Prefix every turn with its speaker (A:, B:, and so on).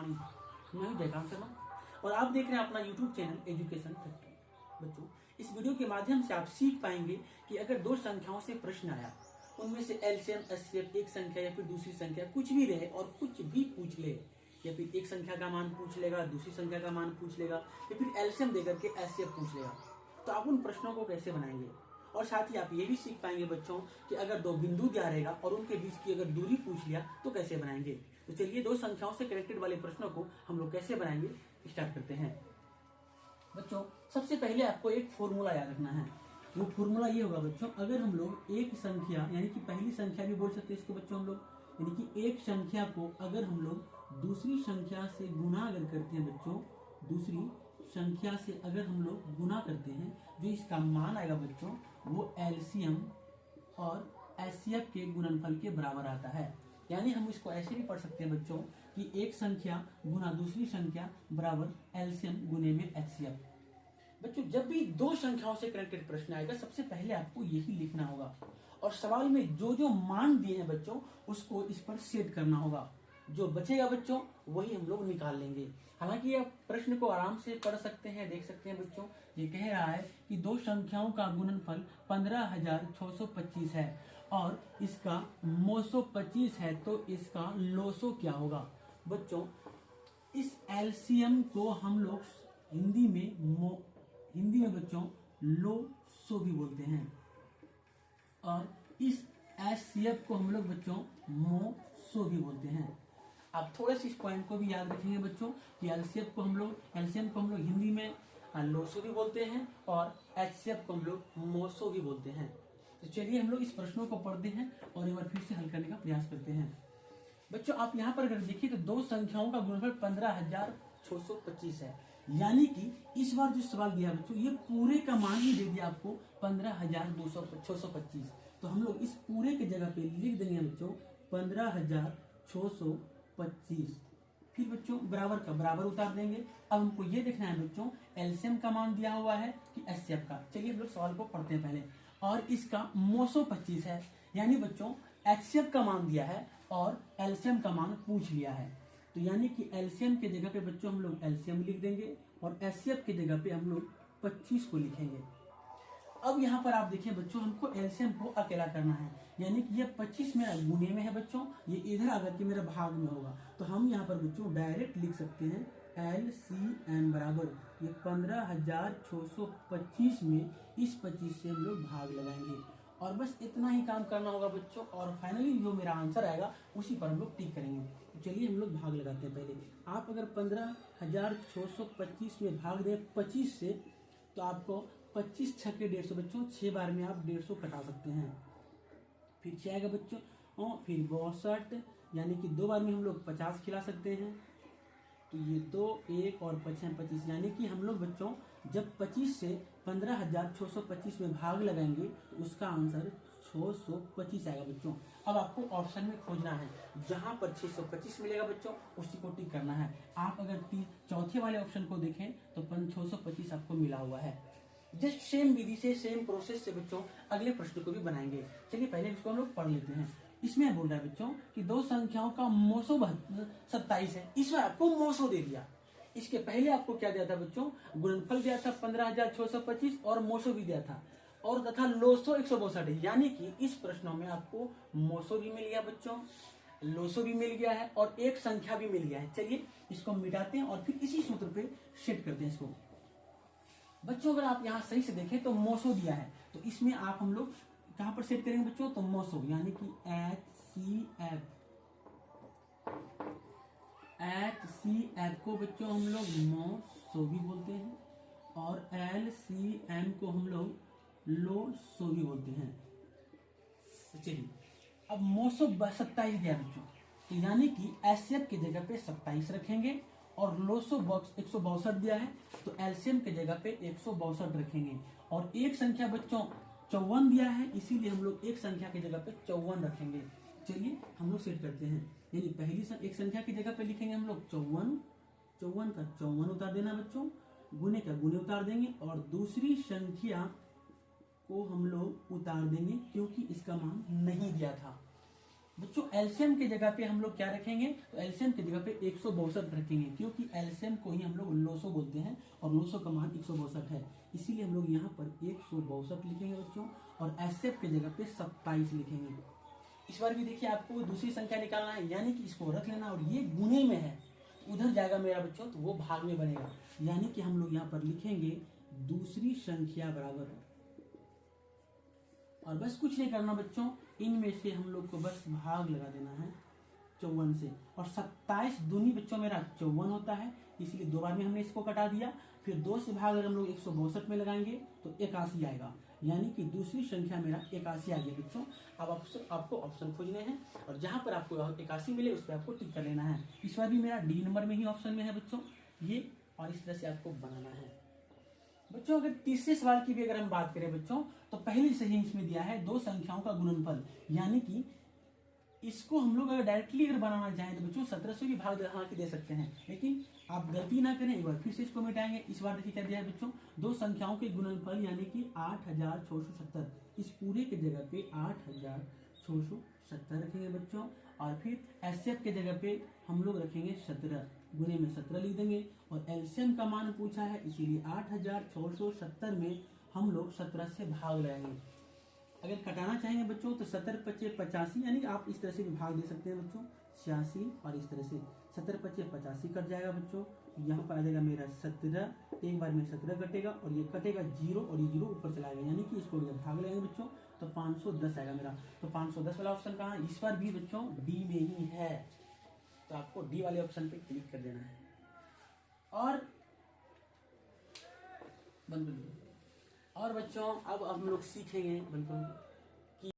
A: मैं जयकांत शर्मा और आप देख रहे हैं अपना यूट्यूब चैनल एजुकेशन फैक्ट्री। बच्चों, इस वीडियो के माध्यम से आप सीख पाएंगे कि अगर दो संख्याओं से प्रश्न आया, उनमें से एलसीएम एचसीएफ एक संख्या या फिर दूसरी संख्या कुछ भी रहे और कुछ भी पूछ ले, या फिर एक संख्या का मान पूछ लेगा, दूसरी संख्या का मान पूछ लेगा, या फिर एलसीएम देकर के एचसीएफ पूछ लेगा, तो आप उन प्रश्नों को कैसे बनाएंगे। और साथ ही आप ये भी सीख पाएंगे बच्चों कि अगर दो बिंदु दिया रहेगा और उनके बीच की अगर दूरी पूछ लिया तो कैसे बनाएंगे। तो चलिए दो संख्याओं से कनेक्टेड वाले प्रश्नों को हम लोग कैसे बनाएंगे स्टार्ट करते हैं। बच्चों, सबसे पहले आपको एक फॉर्मूला याद रखना है। वो फॉर्मूला ये होगा बच्चों, अगर हम लोग एक संख्या यानी कि पहली संख्या भी बोल सकते हैं इसको बच्चों हम लोग, यानी कि एक संख्या को अगर हम लोग दूसरी संख्या से गुणा अगर करते हैं बच्चों, दूसरी संख्या से अगर हम लोग गुणा करते हैं, जो इसका मान आएगा बच्चों वो एलसीएम और एचसीएफ के गुणनफल के बराबर आता है। यानी हम इसको ऐसे भी पढ़ सकते हैं बच्चों कि एक संख्या गुना दूसरी संख्या बराबर एलसीएम गुने में एचसीएफ। बच्चों, जब भी दो संख्याओं से कनेक्टेड प्रश्न आएगा सबसे पहले आपको यही लिखना होगा और सवाल में जो जो मान दिए हैं बच्चों उसको इस पर सेट करना होगा। जो बचेगा बच्चों वही हम लोग निकाल लेंगे। हालांकि आप प्रश्न को आराम से पढ़ सकते हैं, देख सकते हैं बच्चों। ये कह रहा है कि दो संख्याओं का गुणनफल 15,625 है और इसका मोसो 25 है, तो इसका लोसो क्या होगा। बच्चों, इस एलसीएम को हम लोग हिंदी में बच्चों लोसो भी बोलते हैं और इस एचसीएफ को हम लोग बच्चों मोसो भी बोलते हैं। आप थोड़े से इस पॉइंट को भी याद रखेंगे बच्चों कि एलसीएम को हम लोग हिंदी में लोसो भी बोलते हैं और एचसीएफ को हम लोग मोसो भी बोलते हैं। तो चलिए हम लोग इस प्रश्नों को पढ़ते हैं और एक बार फिर से हल करने का प्रयास करते हैं। बच्चों, आप यहाँ पर अगर देखिए तो दो संख्याओं का गुणनफल 15,625 है, यानी कि इस बार जो सवाल दिया बच्चों ये पूरे का मान ही दे दिया आपको 15,625। तो हम लोग इस पूरे के जगह पे लिख देंगे बच्चों 15,625। फिर बच्चों बराबर का बराबर उतार देंगे। अब हमको ये देखना है बच्चों एलसीएम का मान दिया हुआ है कि एचसीएफ का। चलिए हम लोग सवाल को पढ़ते हैं पहले। और इसका मोसो 25 है, यानी बच्चों एचसीएफ का मान दिया है और एलसीएम का मान पूछ लिया है। तो यानी कि एलसीएम के जगह पे बच्चों हम लोग एलसीएम लिख देंगे और एचसीएफ के जगह पे हम लोग 25 को लिखेंगे। अब यहाँ पर आप देखिए बच्चों हमको एलसीएम को अकेला करना है, यानी कि ये 25 मेरा गुने में है बच्चों, ये इधर आकर के मेरा भाग में होगा। तो हम यहाँ पर बच्चों डायरेक्ट लिख सकते हैं एलसीएम बराबर ये 15,625 में इस 25 से हम लोग भाग लगाएंगे और बस इतना ही काम करना होगा बच्चों। और फाइनली जो मेरा आंसर आएगा उसी पर हम लोग टिक करेंगे। तो चलिए हम लोग भाग लगाते हैं। पहले आप अगर 15,625 में भाग दें 25 से तो आपको 25 छक्के 150 बच्चों 6 बार में आप 150 कटा सकते हैं। फिर क्या आएगा बच्चों फिर 62, यानी कि 2 बार में हम लोग 50 खिला सकते हैं। तो ये 2 1 और 5 25, यानी कि हम लोग बच्चों जब 25 से 15,625 में भाग लगाएंगे तो उसका आंसर 625 आएगा बच्चों। अब आपको ऑप्शन में खोजना है, जहां पर 625 मिलेगा बच्चों उसी को टिक करना है। आप अगर चौथे वाले ऑप्शन को देखें तो 625 आपको मिला हुआ है। जस्ट सेम विधि से सेम प्रोसेस से बच्चों अगले प्रश्न को भी बनाएंगे। चलिए पहले इसको हम लोग पढ़ लेते हैं। इसमें बोल रहा है बच्चों कि दो संख्याओं का मोसो 27 है, इसमें आपको मोसो दे दिया। इसके पहले आपको क्या दिया था बच्चों, गुणनफल दिया था 15,625 और मोसो भी दिया था और तथा लोसो 162, यानी कि इस प्रश्नों में आपको मोसो भी मिल गया बच्चों, लोसो भी मिल गया है और एक संख्या भी मिल गया है। चलिए इसको मिटाते हैं और फिर इसी सूत्र पे सेट करते हैं इसको। बच्चों अगर आप यहाँ सही से देखें तो मोसो दिया है, तो इसमें आप हम लोग कहां पर सेट करेंगे बच्चों, तो मोसो यानी कि एचसीएफ को बच्चों हम लोग मोसो भी बोलते हैं और एलसीएम को हम लोग लोसो भी बोलते हैं। तो चलिए अब मोसो 27 दिया बच्चों, तो यानी कि एचसीएफ की जगह पे 27 रखेंगे और लोसो बॉक्स 162 दिया है तो एलसीएम के जगह पे 162 रखेंगे और एक संख्या बच्चों 54 दिया है, इसीलिए हम लोग एक संख्या की जगह पे 54 रखेंगे। चलिए हम लोग सेट करते हैं, यानी पहली एक संख्या की जगह पे लिखेंगे हम लोग 54, 54 का 54 उतार देना बच्चों, गुने का गुने उतार देंगे और दूसरी संख्या को हम लोग उतार देंगे क्योंकि इसका मान नहीं दिया था। बच्चों एलसीएम की जगह पे हम लोग क्या रखेंगे, तो एलसीएम की जगह पे 162 रखेंगे, क्योंकि एलसीएम को ही हम लोग 900 बोलते हैं और 900 का मान 162 है, इसीलिए हम लोग यहाँ पर 162 लिखेंगे बच्चों। और एचसीएफ की जगह पे 27 लिखेंगे। इस बार भी देखिए आपको दूसरी संख्या निकालना है, यानी कि इसको रख लेना और ये गुने में है, उधर जाएगा मेरा बच्चों तो वो भाग में बनेगा, यानी कि हम लोग यहाँ पर लिखेंगे दूसरी संख्या बराबर, और बस कुछ नहीं करना बच्चों, इनमें से हम लोग को बस भाग लगा देना है 54 से। और 27 दूनी बच्चों मेरा 54 होता है, इसलिए दो बार में हमने इसको कटा दिया। फिर 2 से भाग अगर हम लोग 162 में लगाएंगे तो 81 आएगा, यानी कि दूसरी संख्या मेरा 81 आ गया बच्चों। अब आपको ऑप्शन खोजने हैं और जहां पर आपको 81 मिले उस पर आपको टिक कर लेना है। इस बार भी मेरा डी नंबर में ही ऑप्शन में है बच्चों ये, और इस तरह से आपको बनाना है बच्चों। अगर तीसरे सवाल की भी अगर हम बात करें बच्चों, तो पहले से ही इसमें दिया है दो संख्याओं का गुणनफल, यानी कि इसको हम लोग अगर डायरेक्टली अगर बनाना चाहें तो बच्चों 17 से भी भाग लगा के दे सकते हैं, लेकिन आप गलती ना करें, एक बार फिर से इसको मिटाएंगे। इस बार देखिए क्या दिया है बच्चों, दो संख्याओं के गुणनफल यानी कि 8670, इस पूरे की जगह पे 8670 रखेंगे बच्चों। और फिर एचसीएफ के जगह पे हम लोग रखेंगे 17, गुने में 17 लिख देंगे। और एलसीएम का मान पूछा है, इसीलिए 8670 में हम लोग 17 से भाग लगाएंगे। अगर कटाना चाहेंगे बच्चों तो 17 पच्चे 85, यानी आप इस तरह से भी भाग दे सकते हैं बच्चों 86, और इस तरह से 17 पच्चे 85 कट जाएगा बच्चों। यहाँ पर आ जाएगा मेरा 17, एक बार में 17 कटेगा और ये कटेगा 0 और ये 0 ऊपर चला गया, यानी कि इसको जब भाग लेंगे बच्चों तो 510 आएगा मेरा। तो 510 वाला ऑप्शन कहाँ है, इस बार भी बच्चों डी में ही है, तो आपको डी वाले ऑप्शन पे क्लिक कर देना है। और बंद और बच्चों अब हम लोग सीखेंगे बिल्कुल